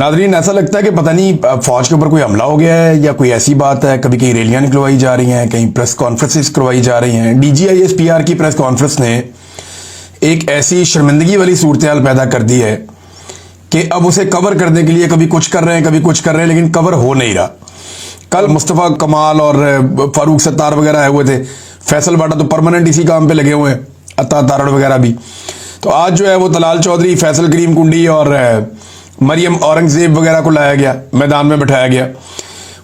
नाज़रीन, ऐसा लगता है कि पता नहीं फौज के ऊपर कोई हमला हो गया है या कोई ऐसी बात है। कभी कहीं रैलियां निकलवाई जा रही हैं, कहीं प्रेस कॉन्फ्रेंसेस करवाई जा रही हैं। DGISPR की प्रेस कॉन्फ्रेंस ने एक ऐसी शर्मिंदगी वाली सूरत हाल पैदा कर दी है कि अब उसे कवर करने के लिए कभी कुछ कर रहे हैं, कभी कुछ कर रहे हैं, लेकिन कवर हो नहीं रहा। कल मुस्तफ़ा कमाल और फारूक सत्तार वगैरह आए हुए थे। फैसल वाडा तो परमानेंट इसी काम पे लगे हुए हैं, अता तारड़ वगैरह भी। तो आज जो है वो तलाल चौधरी, फैसल करीम कुंडी और मरियम औरंगजेब वगैरह को लाया गया, मैदान में बिठाया गया।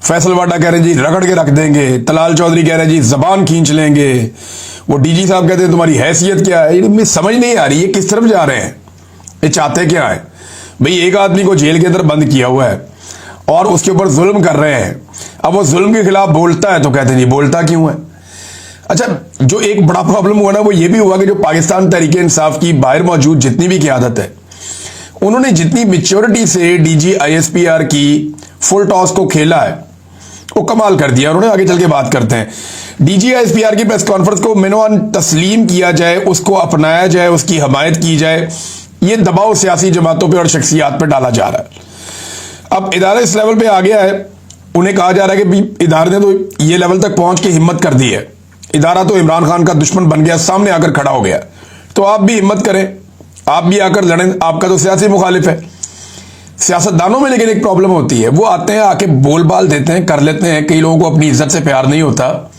फैसल वाडा कह रहे हैं जी रगड़ के रख देंगे, तलाल चौधरी कह रहे हैं जी जबान खींच लेंगे, वो DG साहब कहते हैं तुम्हारी हैसियत क्या है। मुझे समझ नहीं आ रही है किस तरफ जा रहे हैं, ये चाहते क्या है। भाई एक आदमी को जेल के अंदर बंद किया हुआ है और उसके ऊपर जुल्म कर रहे हैं। अब वो जुल्म के खिलाफ बोलता है तो कहते हैं जी बोलता क्यों है। अच्छा, जो एक बड़ा प्रॉब्लम हुआ ना वो ये भी हुआ कि जो पाकिस्तान तहरीक इंसाफ की बाहर मौजूद जितनी भी क़यादत है, उन्होंने जितनी मैच्योरिटी से DGISPR की फुल टॉस को खेला है वो कमाल कर दिया उन्होंने। आगे चल के बात करते हैं। DGISPR की प्रेस कॉन्फ्रेंस को मिनवान तस्लीम किया जाए, उसको अपनाया जाए, उसकी हमायत की जाए, ये दबाव सियासी जमातों पे और शख्सियात पे डाला जा रहा है। अब इदारा इस लेवल पे आ गया है, उन्हें कहा जा रहा है कि इदारे ने तो ये लेवल तक पहुंच के हिम्मत कर दी है, इदारा तो इमरान खान का दुश्मन बन गया, सामने आकर खड़ा हो गया, तो आप भी हिम्मत करें, आप भी आकर लड़ें। आपका तो सियासी मुखालिफ है। सियासतदानों में लेकिन एक प्रॉब्लम होती है, वो आते हैं, आके बोल बाल देते हैं, कर लेते हैं। कई लोगों को अपनी इज्जत से प्यार नहीं होता,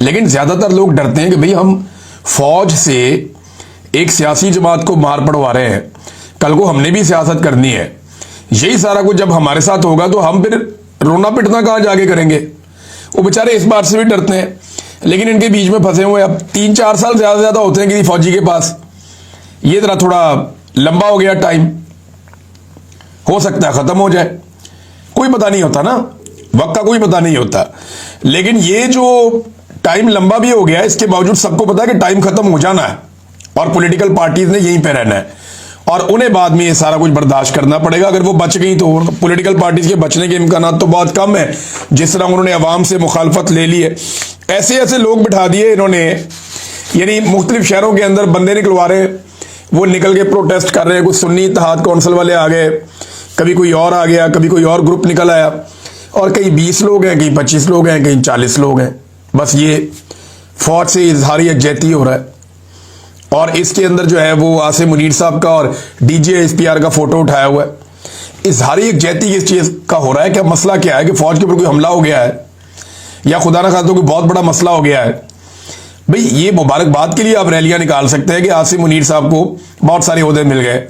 लेकिन ज्यादातर लोग डरते हैं कि भाई हम फौज से एक सियासी जमात को मार पड़वा रहे हैं, कल को हमने भी सियासत करनी है। यही सारा कुछ जब हमारे साथ होगा तो हम फिर रोना पिटना कहां जाके करेंगे। वो बेचारे इस बात से भी डरते हैं, लेकिन इनके बीच में फंसे हुए अब 3-4 साल ज्यादा होते हैं किसी फौजी के पास। ये जरा थोड़ा लंबा हो गया टाइम, हो सकता है खत्म हो जाए, कोई पता नहीं होता ना, वक्त का कोई पता नहीं होता। लेकिन ये जो टाइम लंबा भी हो गया, इसके बावजूद सबको पता है कि टाइम खत्म हो जाना है और पॉलिटिकल पार्टीज ने यहीं पे रहना है और उन्हें बाद में ये सारा कुछ बर्दाश्त करना पड़ेगा। अगर वो बच गई तो पॉलिटिकल पार्टीज के बचने के इम्कान तो बहुत कम है। जिस तरह उन्होंने अवाम से मुखालफत ले ली है, ऐसे ऐसे लोग बिठा दिए इन्होंने, यानी मुख्तलिफ शहरों के अंदर बंदे निकलवा रहे, वो निकल के प्रोटेस्ट कर रहे हैं। कुछ सुन्नी इत्तेहाद कौंसिल वाले आ गए, कभी कोई और आ गया, कभी कोई और ग्रुप निकल आया, और कहीं 20 लोग हैं, कहीं 25 लोग हैं, कहीं 40 लोग हैं। बस ये फौज से इजहारी यकजहती हो रहा है। और इसके अंदर जो है वो आसिम मुनीर साहब का और DGISPR का फोटो उठाया हुआ है। इजहारी यकजहती इस चीज का हो रहा है। क्या मसला क्या है कि फौज के ऊपर कोई हमला हो गया है या खुदा ना खास्ता कोई बहुत बड़ा मसला हो गया है। भाई ये मुबारकबाद के लिए आप रैलियां निकाल सकते हैं कि आसिम मुनीर साहब को बहुत सारे ओहदे मिल गए।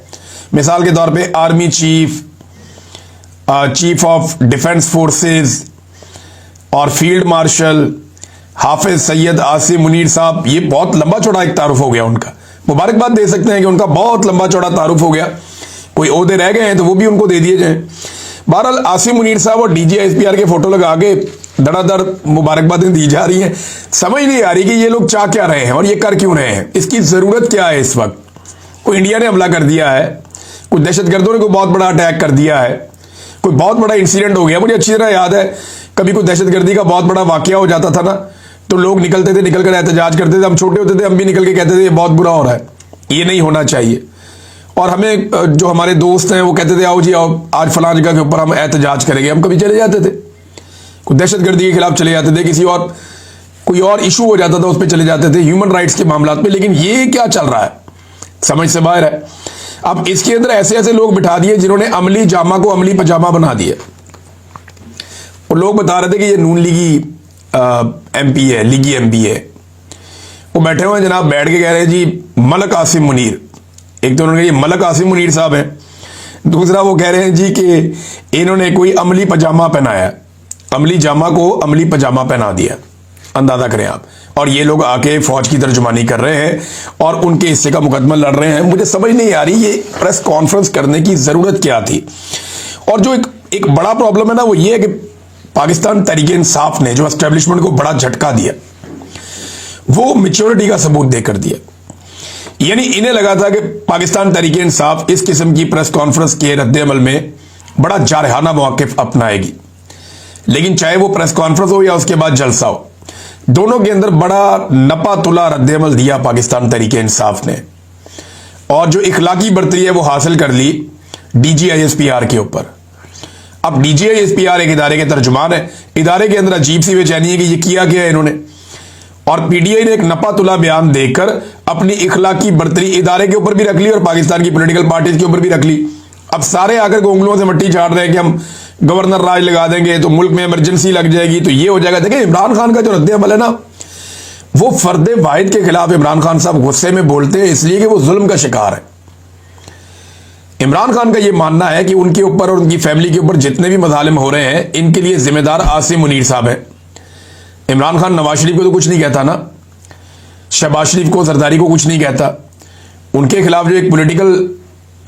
मिसाल के तौर पे army chief, chief of defence forces और फील्ड मार्शल हाफिज सैयद आसिम मुनीर साहब, ये बहुत लंबा चौड़ा एक तारुफ हो गया उनका। मुबारकबाद दे सकते हैं कि उनका बहुत लंबा चौड़ा तारुफ हो गया। कोई ओहदे रह गए हैं तो वो भी उनको दे दिए जाएं। बहरहाल आसिम मुनीर साहब और DGISPR के फोटो लगा के धड़ाधड़ मुबारकबादें दी जा रही हैं। समझ नहीं आ रही कि ये लोग चाह क्या रहे हैं और ये कर क्यों रहे हैं, इसकी जरूरत क्या है इस वक्त। कोई इंडिया ने हमला कर दिया है, कोई दहशतगर्दों ने कोई बहुत बड़ा अटैक कर दिया है, कोई बहुत बड़ा इंसिडेंट हो गया। मुझे अच्छी तरह याद है कभी कोई दहशतगर्दी का बहुत बड़ा वाकया हो जाता था ना, तो लोग निकलते थे, निकल कर एहतजाज करते थे। हम छोटे होते थे, हम भी निकल के कहते थे ये बहुत बुरा हो रहा है, ये नहीं होना चाहिए। और हमें जो हमारे दोस्त हैं वो कहते थे आओ जी आओ, आज फलां जगह के ऊपर हम एहतजाज करेंगे। हम कभी चले जाते थे, कोई दहशतगर्दी के खिलाफ चले जाते थे, किसी और कोई और इशू हो जाता था उस पर चले जाते थे, ह्यूमन राइट्स के मामला पे। लेकिन ये क्या चल रहा है, समझ से बाहर है। अब इसके अंदर ऐसे ऐसे लोग बिठा दिए जिन्होंने अमली जामा को अमली पजामा बना दिया। और लोग बता रहे थे कि ये नून लीगी MP है, लीगी MP है। वो बैठे हुए जनाब, बैठ के कह रहे हैं जी मलक आसिम मुनीर। एक तो उन्होंने कहा ये मलक आसिम मुनीर साहब हैं, दूसरा वो कह रहे हैं जी कि इन्होंने कोई अमली पजामा पहनाया, अमली जामा को अमली पजामा पहना दिया। अंदाजा करें आप। और ये लोग आके फौज की तर्जुमानी कर रहे हैं और उनके हिस्से का मुकदमा लड़ रहे हैं। मुझे समझ नहीं आ रही ये प्रेस कॉन्फ्रेंस करने की जरूरत क्या थी। और जो एक बड़ा प्रॉब्लम है ना वो ये है कि पाकिस्तान तहरीक इंसाफ ने जो एस्टेब्लिशमेंट को बड़ा झटका दिया वो मैच्योरिटी का सबूत देकर दिया। यानी इन्हें लगा था कि पाकिस्तान तहरीक इंसाफ इस किस्म की प्रेस कॉन्फ्रेंस के रद्द-ए-अमल में बड़ा जारहाना मौक़िफ़ अपनाएगी, लेकिन चाहे वो प्रेस कॉन्फ्रेंस हो या उसके बाद जलसा हो, दोनों के अंदर बड़ा नपा तुला रद्द-ए-अमल दिया पाकिस्तान तहरीक इंसाफ ने। और जो इखलाकी बर्तरी है वो हासिल कर ली DGISPR के ऊपर। अब DGI-SPR एक इदारे के तर्जुमान है, इदारे के अंदर अजीब सी बेचैनी है कि ये किया क्या है इन्होंने। और PTI ने एक नपा-तुला बयान देकर अपनी इखलाकी बर्तरी इदारे के ऊपर भी रख ली और पाकिस्तान की पॉलिटिकल पार्टीज के ऊपर भी रख ली। अब सारे आकर गोंगलुओं से मट्टी झाड़ रहे हैं कि हम गवर्नर राज लगा देंगे तो मुल्क में इमरजेंसी लग जाएगी तो ये हो जाएगा। देखिए इमरान खान का जो रद्द अमल है ना, वो फर्द वाहिद के खिलाफ इमरान खान साहब गुस्से में बोलते हैं इसलिए कि वो जुल्म का शिकार है। इमरान खान का ये मानना है कि उनके ऊपर और उनकी फैमिली के ऊपर जितने भी मजालिम हो रहे हैं इनके लिए जिम्मेदार आसिम मुनीर साहब है। इमरान खान नवाज शरीफ को तो कुछ नहीं कहता ना, शहबाज शरीफ को, जरदारी को कुछ नहीं कहता। उनके खिलाफ जो एक पॉलिटिकल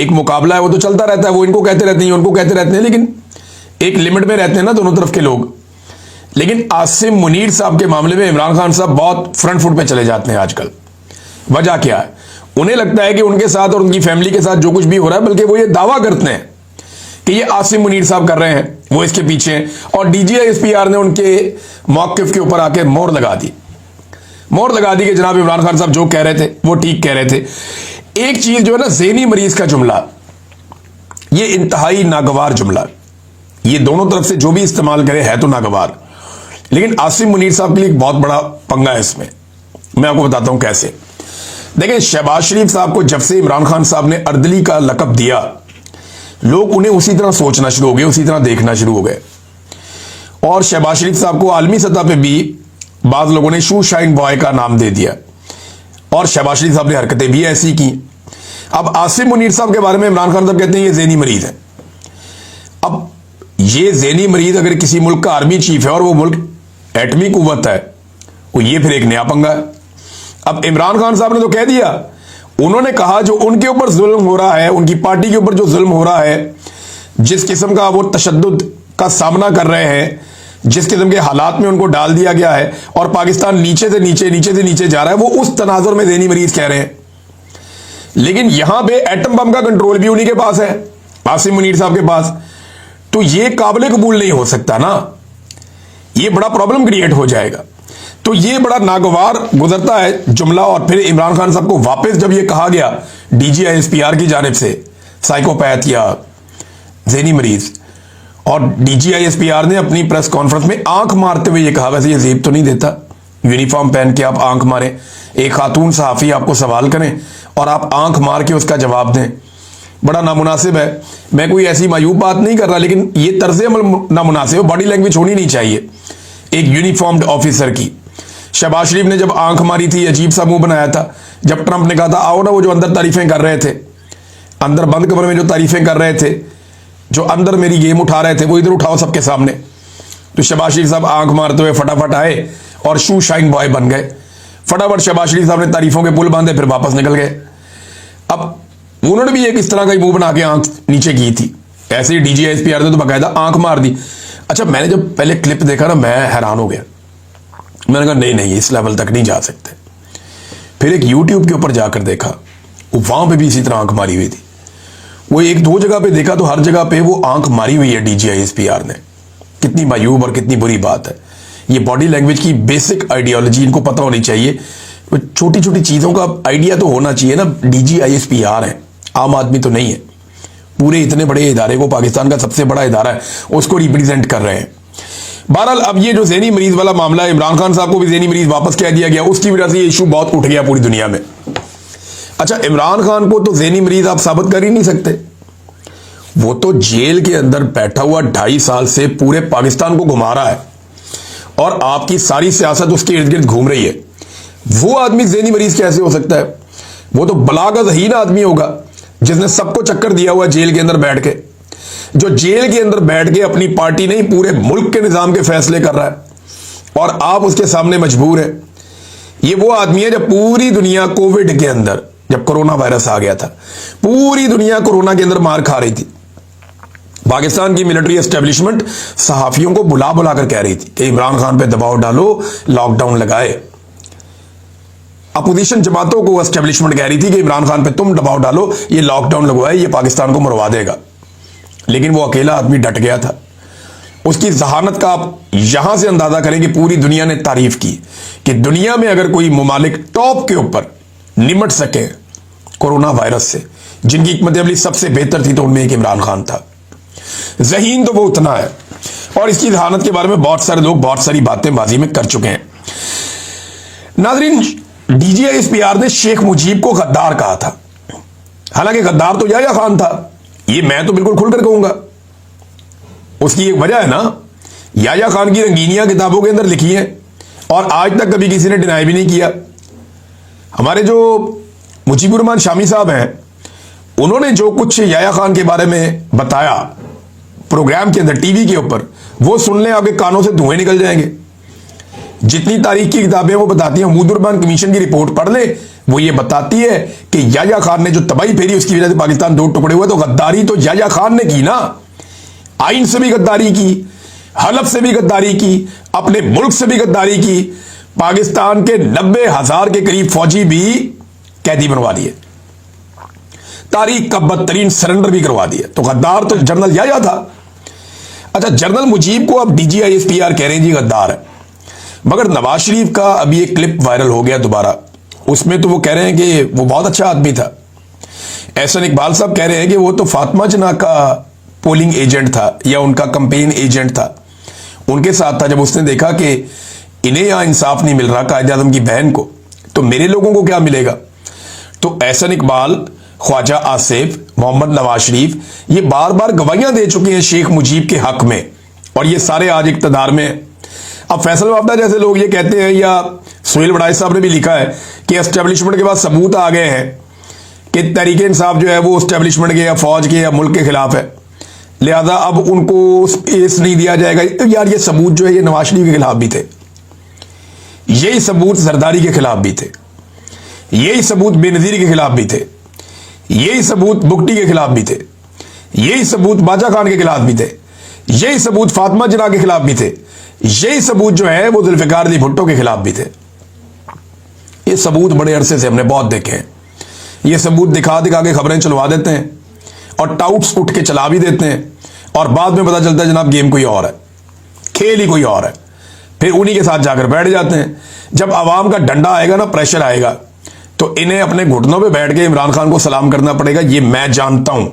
एक मुकाबला है वो तो चलता रहता है, वो इनको कहते रहते हैं, उनको कहते रहते हैं, लेकिन एक लिमिट में रहते हैं ना दोनों तरफ के लोग। लेकिन आसिम मुनीर साहब के मामले में इमरान खान साहब बहुत फ्रंट फुट पे चले जाते हैं आजकल। वजह क्या है? उन्हें लगता है कि उनके साथ और उनकी फैमिली के साथ जो कुछ भी हो रहा है, बल्कि वो ये दावा करते हैं कि ये आसिम मुनीर साहब कर रहे हैं, वो इसके पीछे हैं। और DGI-SPR ने उनके मौक़िफ़ के ऊपर आके मोहर लगा दी कि जनाब इमरान खान साहब जो कह रहे थे वो ठीक कह रहे थे। एक चीज जो है ना, ज़हनी मरीज का जुमला, ये इंतहाई नागवार जुमला, ये दोनों तरफ से जो भी इस्तेमाल करे है तो नागवार। लेकिन आसिम मुनीर साहब के लिए एक बहुत बड़ा पंगा है इसमें। मैं आपको बताता हूं कैसे। देखिए शहबाज शरीफ साहब को जब से इमरान खान साहब ने अर्दली का लकब दिया, लोग उन्हें उसी तरह सोचना शुरू हो गए, उसी तरह देखना शुरू हो गए। और शहबाज शरीफ साहब को आलमी सतह पे भी बाज लोगों ने शू शाइन बॉय का नाम दे दिया और शहबाज शरीफ साहब ने हरकतें भी ऐसी की। अब आसिम मुनीर साहब के बारे में इमरान खान साहब कहते हैं ये ज़हनी मरीज है। अब ये ज़हनी मरीज अगर किसी मुल्क का आर्मी चीफ है और वो मुल्क एटमी कुव्वत है, वो ये फिर एक नया पंगा है। अब इमरान खान साहब ने तो कह दिया, उन्होंने कहा जो उनके ऊपर जुल्म हो रहा है, उनकी पार्टी के ऊपर जो जुल्म हो रहा है, जिस किस्म का वो तशद्दुद का सामना कर रहे हैं, जिस किस्म के हालात में उनको डाल दिया गया है और पाकिस्तान नीचे से नीचे जा रहा है, वो उस तनाजुर में ज़हनी मरीज कह रहे हैं। लेकिन यहां पे एटम बम का कंट्रोल भी उन्हीं के पास है, आसिम मुनीर साहब के पास। तो ये काबिल कबूल नहीं हो सकता ना, ये बड़ा प्रॉब्लम क्रिएट हो जाएगा। तो ये बड़ा नागवार गुजरता है जुमला। और फिर इमरान खान साहब को वापस जब ये कहा गया DGI-SPR की जानिब से साइकोपैथ या ज़हनी मरीज, और DGI-SPR ने अपनी प्रेस कॉन्फ्रेंस में आंख मारते हुए ये कहा, वैसे ये जेब तो नहीं देता, यूनिफॉर्म पहन के आप आंख मारें, एक खातून सहाफ़ी आपको सवाल करें और आप आंख मार के उसका जवाब दें, बड़ा नामुनासिब है। मैं कोई ऐसी मायूब बात नहीं कर रहा, लेकिन ये तर्ज अमल नामुनासिब है। बॉडी लैंग्वेज होनी नहीं चाहिए एक यूनिफॉर्म्ड ऑफिसर की। शहबाज शरीफ ने जब आंख मारी थी, अजीब सा मुंह बनाया था। जब ट्रंप ने कहा था आओ ना, वो जो अंदर तारीफें कर रहे थे, अंदर बंद कमरे में जो तारीफें कर रहे थे, जो अंदर मेरी गेम उठा रहे थे, वो इधर उठाओ सबके सामने। तो शहबाज शरीफ साहब आंख मारते हुए फटाफट आए और शू शाइन बॉय बन गए। फटाफट शहबाज शरीफ साहब ने तारीफों के पुल बांधे, फिर वापस निकल गए। अब उन्होंने भी एक इस तरह का ही मुंह बना के आंख नीचे की थी। ऐसे ही DGI-SPR ने तो बाकायदा आंख मार दी। अच्छा, मैंने जब पहले क्लिप देखा ना, मैं हैरान हो गया। मैंने कहा नहीं इस लेवल तक नहीं जा सकते। फिर एक YouTube के ऊपर जाकर देखा, वहां पे भी इसी तरह आंख मारी हुई थी। वो एक दो जगह पे देखा तो हर जगह पे वो आंख मारी हुई है DGI-SPR ने। कितनी मायूब और कितनी बुरी बात है। ये बॉडी लैंग्वेज की बेसिक आइडियोलॉजी इनको पता होनी चाहिए। छोटी छोटी चीजों का आइडिया तो होना चाहिए ना। DGI-SPR है, आम आदमी तो नहीं है। पूरे इतने बड़े इदारे को, पाकिस्तान का सबसे बड़ा इदारा है, उसको रिप्रेजेंट कर रहे हैं। बहरहाल अब ये जो ज़हनी मरीज वाला मामला है, इमरान खान साहब को भी ज़हनी मरीज वापस कह दिया गया, उसकी वजह से ये इशू बहुत उठ गया पूरी दुनिया में। अच्छा, इमरान खान को तो ज़हनी मरीज आप साबित कर ही नहीं सकते। वो तो जेल के अंदर बैठा हुआ 2.5 साल से पूरे पाकिस्तान को घुमा रहा है और आपकी सारी सियासत उसके इर्द गिर्द घूम रही है। वो आदमी ज़हनी मरीज कैसे हो सकता है? वो तो बलागज़हीन आदमी होगा जिसने सबको चक्कर दिया हुआ जेल के अंदर बैठ के, जो जेल के अंदर बैठ के अपनी पार्टी नहीं पूरे मुल्क के निजाम के फैसले कर रहा है और आप उसके सामने मजबूर हैं। ये वो आदमी है जब पूरी दुनिया कोविड के अंदर, जब कोरोना वायरस आ गया था, पूरी दुनिया कोरोना के अंदर मार खा रही थी। पाकिस्तान की मिलिट्री एस्टेब्लिशमेंट सहाफियों को बुला बुला कर कह रही थी कि इमरान खान पे दबाव डालो, लॉकडाउन लगाए। अपोजिशन जमातों को एस्टेब्लिशमेंट कह रही थी कि इमरान खान पे तुम दबाव डालो, ये लॉकडाउन लगवाए, ये पाकिस्तान को मरवा देगा। लेकिन वो अकेला आदमी डट गया था। उसकी जहानत का आप यहां से अंदाजा करें कि पूरी दुनिया ने तारीफ की कि दुनिया में अगर कोई मुमालिक टॉप के ऊपर निमट सके कोरोना वायरस से, जिनकी हिकमत अमली सबसे बेहतर थी, तो उनमें एक इमरान खान था। ज़हीन तो वो उतना है, और इसकी जहानत के बारे में बहुत सारे लोग बहुत सारी बातें माजी में कर चुके हैं। नाजरीन, DGISPR ने शेख मुजीब को गद्दार कहा था, हालांकि गद्दार तो याया खान था, ये मैं तो बिल्कुल खुलकर कहूंगा। उसकी एक वजह है ना, याया खान की रंगीनियां किताबों के अंदर लिखी हैं और आज तक कभी किसी ने डिनाई भी नहीं किया। हमारे जो मुजीबुर रहमान शामी साहब हैं, उन्होंने जो कुछ याया खान के बारे में बताया प्रोग्राम के अंदर टीवी के ऊपर, वो सुन लें आपके कानों से धुएं निकल जाएंगे। जितनी तारीख की किताबें वो बताती हैं, मुजीबुर रहमान कमीशन की रिपोर्ट पढ़ ले, वो ये बताती है कि याया खान ने जो तबाही फेरी उसकी वजह से पाकिस्तान दो टुकड़े हुए। तो गद्दारी तो याया खान ने की ना, आइन से भी गद्दारी की, हलफ से भी गद्दारी की, अपने मुल्क से भी गद्दारी की, पाकिस्तान के 90,000 के करीब फौजी भी कैदी बनवा दिए, तारीख का बदतरीन सरेंडर भी करवा दिए। तो गद्दार तो जनरल याया था। अच्छा, जनरल मुजीब को अब DGISPR कह रहे हैं जी गद्दार है, मगर नवाज शरीफ का अभी एक क्लिप वायरल हो गया दोबारा, उसमें तो वो कह रहे हैं कि वो बहुत अच्छा आदमी था। एहसन इकबाल साहब कह रहे हैं कि वो तो फातिमा जना का पोलिंग एजेंट था या उनका कंपेन एजेंट था, उनके साथ था। जब उसने देखा कि इन्हें यहां इंसाफ नहीं मिल रहा कायदे आज़म की बहन को, तो मेरे लोगों को क्या मिलेगा। तो एहसन इकबाल, ख्वाजा आसिफ, मोहम्मद नवाज शरीफ ये बार बार गवाहियां दे चुके हैं शेख मुजीब के हक में, और ये सारे आज इक्तदार में हैं। अब फैसल वापडा जैसे लोग ये कहते हैं, या सुहेल वड़ाई साहब ने भी लिखा है कि एस्टेब्लिशमेंट के पास सबूत आ गए हैं कि तहरीक इंसाफ जो है वो एस्टेब्लिशमेंट के या फौज के या मुल्क के खिलाफ है, लिहाजा अब उनको स्पेस नहीं दिया जाएगा। तो यार ये सबूत जो है ये नवाज शरीफ के खिलाफ भी थे, यही सबूत जरदारी के खिलाफ भी थे, यही सबूत बेनजीर के खिलाफ भी थे, यही सबूत बुगटी के खिलाफ भी थे, यही सबूत बाजा खान के खिलाफ भी थे, यही सबूत फातिमा जना के खिलाफ भी थे, यही सबूत जो है वो जुल्फिकार अली भुट्टो के खिलाफ भी थे। ये सबूत बड़े अरसे से हमने बहुत देखे हैं। ये सबूत दिखा दिखा के खबरें चलवा देते हैं और टाउट्स उठ के चला भी देते हैं, और बाद में पता चलता है जनाब गेम कोई और है, खेल ही कोई और है, फिर उन्हीं के साथ जाकर बैठ जाते हैं। जब आवाम का डंडा आएगा ना, प्रेशर आएगा, तो इन्हें अपने घुटनों पे बैठ के इमरान खान को सलाम करना पड़ेगा। ये मैं जानता हूं,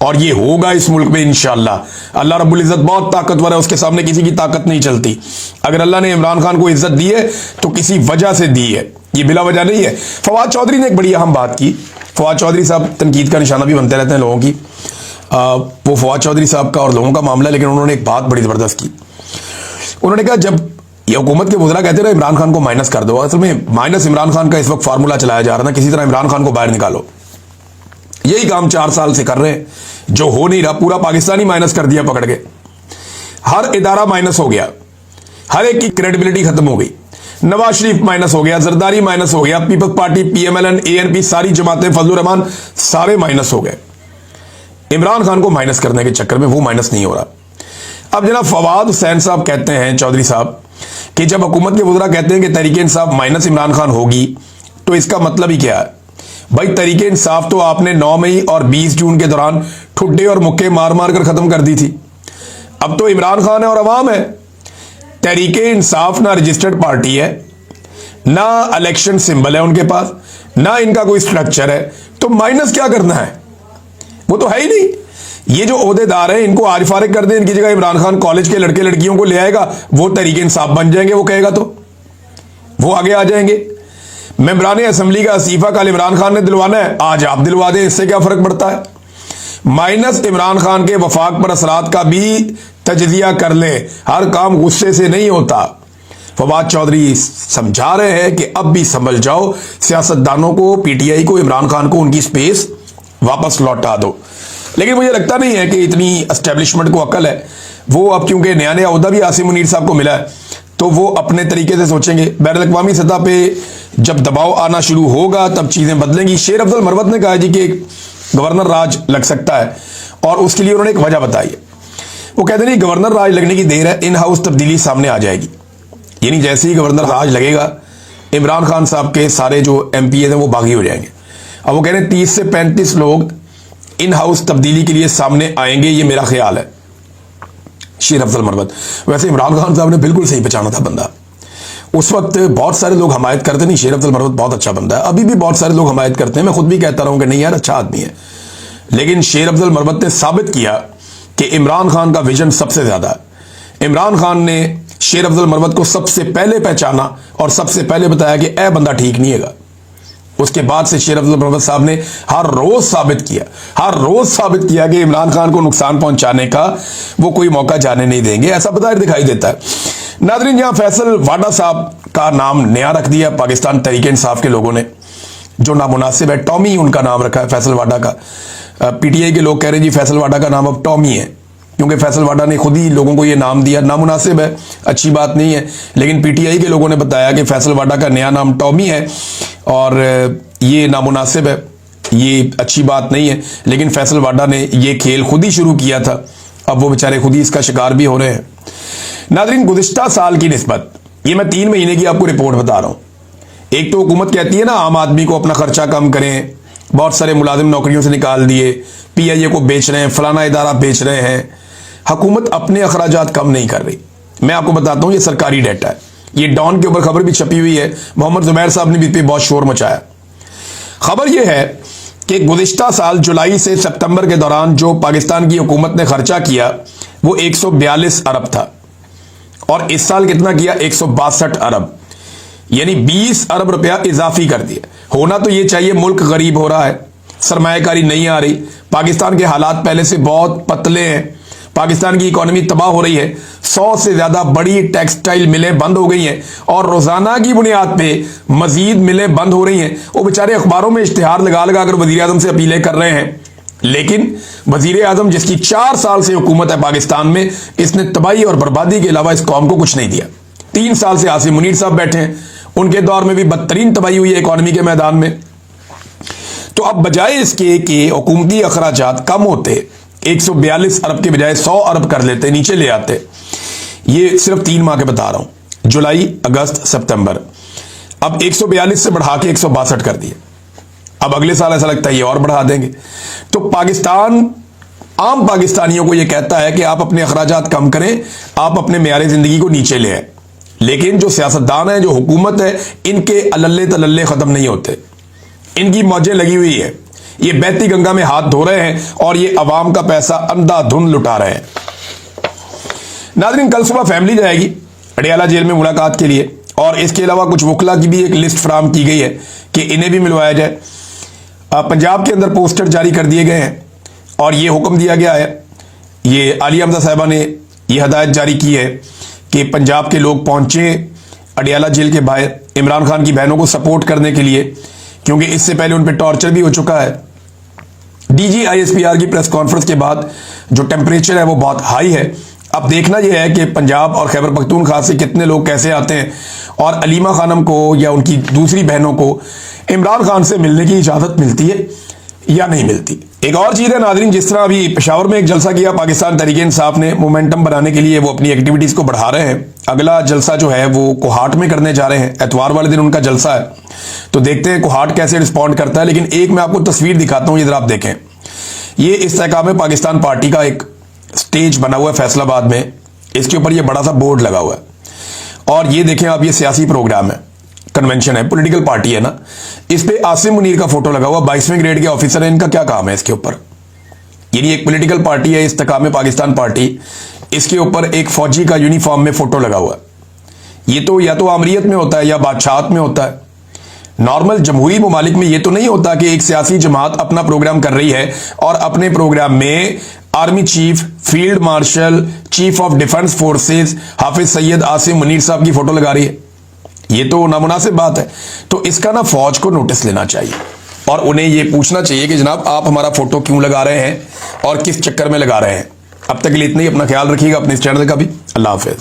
और ये होगा इस मुल्क में इंशाअल्लाह। अल्लाह रब्बुल इज्जत बहुत ताकतवर है, उसके सामने किसी की ताकत नहीं चलती। अगर अल्लाह ने इमरान खान को इज्जत दी है तो किसी वजह से दी है, ये बिला वजह नहीं है। फवाद चौधरी ने एक बड़ी अहम बात की। फवाद चौधरी साहब तनकीद का निशाना भी बनते रहते हैं लोगों की, वो फवाद चौधरी साहब का और लोगों का मामला, लेकिन उन्होंने एक बात बड़ी जबरदस्त की। उन्होंने कहा जब ये हुकूमत के वज़रा कहते रहे इमरान खान को माइनस कर दो, असल में माइनस इमरान खान का इस वक्त फार्मूला चलाया जा रहा था, किसी तरह इमरान खान को बाहर निकालो। यही काम 4 साल से कर रहे हैं, जो हो नहीं रहा। पूरा पाकिस्तान ही माइनस कर दिया पकड़ के, हर इदारा माइनस हो गया, हर एक की क्रेडिबिलिटी खत्म हो गई। नवाज शरीफ माइनस हो गया, जरदारी माइनस हो गया, पीपल्स पार्टी, PMLN, ANP सारी जमातें, फजलुर रहमान सारे माइनस हो गए। इमरान खान को माइनस करने के चक्कर में वो माइनस नहीं हो रहा। अब जनाब फवाद हुसैन साहब कहते हैं, चौधरी साहब, कि जब हुकूमत के वज़रा कहते हैं कि तहरीक इंसाफ माइनस इमरान खान होगी, तो इसका मतलब ही क्या है भाई। तहरीक इंसाफ तो आपने 9 मई और 20 जून के दौरान ठुड्डे और मुक्के मार मार कर खत्म कर दी थी। अब तो इमरान खान है और अवाम है। तहरीक इंसाफ ना रजिस्टर्ड पार्टी है, ना इलेक्शन सिंबल है उनके पास, ना इनका कोई स्ट्रक्चर है, तो माइनस क्या करना है, वो तो है ही नहीं। ये जो ओहदेदार हैं इनको आज फारिग कर दें, इनकी जगह इमरान खान कॉलेज के लड़के लड़कियों को ले आएगा, वो तहरीक इंसाफ बन जाएंगे, वो कहेगा तो वो आगे आ जाएंगे। मेंबरान असम्बली का असीफा कल इमरान खान ने दिलवाना है, आज आप दिलवा दें, इससे क्या फर्क पड़ता है। माइनस इमरान खान के वफाक पर असरात का भी तजजिया कर ले, हर काम गुस्से से नहीं होता। फवाद चौधरी समझा रहे हैं कि अब भी समझ जाओ, सियासतदानों को, PTI को, इमरान खान को उनकी स्पेस वापस लौटा दो। लेकिन मुझे लगता नहीं है कि इतनी एस्टेब्लिशमेंट को अकल है। वो अब क्योंकि नया नया ओहदा भी आसिम मुनीर साहब को मिला है, तो वो अपने तरीके से सोचेंगे। बैनुल-अक़वामी सतह पे जब दबाव आना शुरू होगा तब चीज़ें बदलेंगी। शेर अफजल मरवत ने कहा जी कि गवर्नर राज लग सकता है, और उसके लिए उन्होंने एक वजह बताई है। वो कहते नहीं गवर्नर राज लगने की देर है, इन हाउस तब्दीली सामने आ जाएगी। यानी जैसे ही गवर्नर राज लगेगा, इमरान खान साहब के सारे जो MPA हैं वो बागी हो जाएंगे। अब वो कह रहे हैं 30 से 35 लोग इन हाउस तब्दीली के लिए सामने आएंगे, ये मेरा ख्याल है। शेर अफजल मरवत, वैसे इमरान खान साहब ने बिल्कुल सही पहचाना था बंदा। उस वक्त बहुत सारे लोग हमायत करते नहीं, शेर अफजल मरवत बहुत अच्छा बंदा है, अभी भी बहुत सारे लोग हमायत करते हैं, मैं खुद भी कहता रहा हूं कि नहीं यार अच्छा आदमी है। लेकिन शेर अफजल मरवत ने साबित किया कि इमरान खान का विजन सबसे ज्यादा है। इमरान खान ने शेर अफजल मरवत को सबसे पहले पहचाना और सबसे पहले बताया कि ए बंदा ठीक नहीं है। उसके बाद से शेर अफजल मरवत साहब ने हर रोज साबित किया कि इमरान खान को नुकसान पहुंचाने का वो कोई मौका जाने नहीं देंगे। ऐसा बता दिखाई देता है। नादरीन, यहां फैसल वाडा साहब का नाम नया रख दिया पाकिस्तान तहरीक इंसाफ के लोगों ने, जो नामुनासिब है। टॉमी उनका नाम रखा है फैसल वाडा का। पीटीआई के लोग कह रहे हैं जी फैसल वाडा का नाम अब टॉमी है, क्योंकि फैसल वाडा ने खुद ही लोगों को यह नाम दिया। नामुनासिब है, अच्छी बात नहीं है, लेकिन पीटीआई के लोगों ने बताया कि फैसल वाडा का नया नाम टॉमी है और ये नामुनासिब है, ये अच्छी बात नहीं है। लेकिन फैसल वाडा ने ये खेल खुद ही शुरू किया था, अब वो बेचारे खुद ही इसका शिकार भी हो रहे हैं। नादरीन, गुज़िश्ता साल की निस्बत, ये मैं 3 महीने की आपको रिपोर्ट बता रहा हूं। एक तो हुकूमत कहती है ना आम आदमी को अपना खर्चा कम करें, बहुत सारे मुलाजिम नौकरियों से निकाल दिए, पीआईए को बेच रहे हैं, फलाना इदारा बेच रहे हैं। हुकूमत अपने अखराजात कम नहीं कर रही। मैं आपको बताता हूं, ये सरकारी डेटा है, ये डॉन के ऊपर खबर भी छपी हुई है। मोहम्मद जुबैर साहब ने भी इस पर बहुत शोर मचाया। खबर यह है कि गुज़िश्ता साल जुलाई से सितंबर के दौरान जो पाकिस्तान की हुकूमत ने खर्चा किया वो 142 अरब था, और इस साल कितना किया? 162 अरब, यानी 20 अरब रुपया इजाफी कर दिया। होना तो ये चाहिए, मुल्क गरीब हो रहा है, सरमायाकारी नहीं आ रही, पाकिस्तान के हालात पहले से बहुत पतले हैं, पाकिस्तान की इकोनॉमी तबाह हो रही है, 100 से ज्यादा बड़ी टेक्सटाइल मिलें बंद हो गई हैं और रोजाना की बुनियाद पे मजीद मिलें बंद हो रही हैं। वो बेचारे अखबारों में इश्तिहार लगा लगा कर वजीर आजम से अपीलें कर रहे हैं, लेकिन वजीर आजम जिसकी 4 साल से हुकूमत है पाकिस्तान में, इसने तबाही और बर्बादी के अलावा इस कौम को कुछ नहीं दिया। 3 साल से आसिम मुनीर साहब बैठे हैं, उनके दौर में भी बदतरीन तबाही हुई है इकोनॉमी के मैदान में। तो अब बजाय इसके कि हुकूमती अखराजात कम होते, 142 अरब के बजाय 100 अरब कर लेते, नीचे ले आते। ये सिर्फ 3 माह के बता रहा हूं, जुलाई, अगस्त, सितंबर। अब 142 से बढ़ा के 162 कर दिए। अब अगले साल ऐसा लगता है ये और बढ़ा देंगे। तो पाकिस्तान आम पाकिस्तानियों को यह कहता है कि आप अपने अखराजात कम करें, आप अपने मेयार जिंदगी को नीचे ले आए। लेकिन जो सियासतदान है, जो हुकूमत है, इनके अल्ले तल्ले खत्म नहीं होते, इनकी मौजें लगी हुई है। ये बहती गंगा में हाथ धो रहे हैं और ये अवाम का पैसा अंधाधुंध लुटा रहे हैं। नाज़रीन, कल सुबह फैमिली जाएगी अडियाला जेल में मुलाकात के लिए, और इसके अलावा कुछ वकला की भी एक लिस्ट फराम की गई है कि इन्हें भी मिलवाया जाए। पंजाब के अंदर पोस्टर जारी कर दिए गए हैं और ये हुक्म दिया गया है, ये आलिया हमजा साहिबा ने यह हदायत जारी की है कि पंजाब के लोग पहुंचे अडियाला जेल के बाहर इमरान खान की बहनों को सपोर्ट करने के लिए, क्योंकि इससे पहले उन पर टॉर्चर भी हो चुका है। डीजी आईएसपीआर की प्रेस कॉन्फ्रेंस के बाद जो टेम्परेचर है वो बहुत हाई है। अब देखना यह है कि पंजाब और खैबर पख्तूनख्वा से कितने लोग कैसे आते हैं और अलीमा खानम को या उनकी दूसरी बहनों को इमरान खान से मिलने की इजाज़त मिलती है या नहीं मिलती। एक और चीज़ है नाज़रीन, जिस तरह अभी पेशावर में एक जलसा किया पाकिस्तान तहरीक इंसाफ ने, मोमेंटम बनाने के लिए वो अपनी एक्टिविटीज़ को बढ़ा रहे हैं। अगला जलसा जो है वो कोहाट में करने जा रहे हैं, एतवार वाले दिन उनका जलसा है, तो देखते हैं कोहाट कैसे रिस्पॉन्ड करता है। लेकिन एक मैं आपको तस्वीर दिखाता हूँ, इधर आप देखें, ये इस्तेकाम पाकिस्तान पार्टी का एक स्टेज बना हुआ है फैसलाबाद में, इसके ऊपर ये बड़ा सा बोर्ड लगा हुआ है, और ये देखें आप, ये सियासी प्रोग्राम है, कन्वेंशन है, पॉलिटिकल पार्टी है ना, इस पे आसिम मुनीर का फोटो लगा हुआ, 22वें ग्रेड के ऑफिसर है, इनका क्या काम है इसके ऊपर? यानी एक पॉलिटिकल पार्टी है इस्तेकाम पाकिस्तान पार्टी, इसके ऊपर एक फौजी का यूनिफॉर्म में फोटो लगा हुआ है। ये तो या तो आमरीत में होता है या बादशाहत में होता है। नॉर्मल जमहूरी ममालिक में ये तो नहीं होता कि एक सियासी जमात अपना प्रोग्राम कर रही है और अपने प्रोग्राम में army chief, field marshal, chief of defence forces Hafiz Syed Asim Munir साहब की फोटो लगा रही है। ये तो नामुनासिब बात है। तो इसका ना फौज को नोटिस लेना चाहिए और उन्हें ये पूछना चाहिए कि जनाब आप हमारा फोटो क्यों लगा रहे हैं और किस चक्कर में लगा रहे हैं। अब तक के लिए इतना ही, अपना ख्याल रखिएगा, अपने इस चैनल का भी। अल्लाह हाफिज।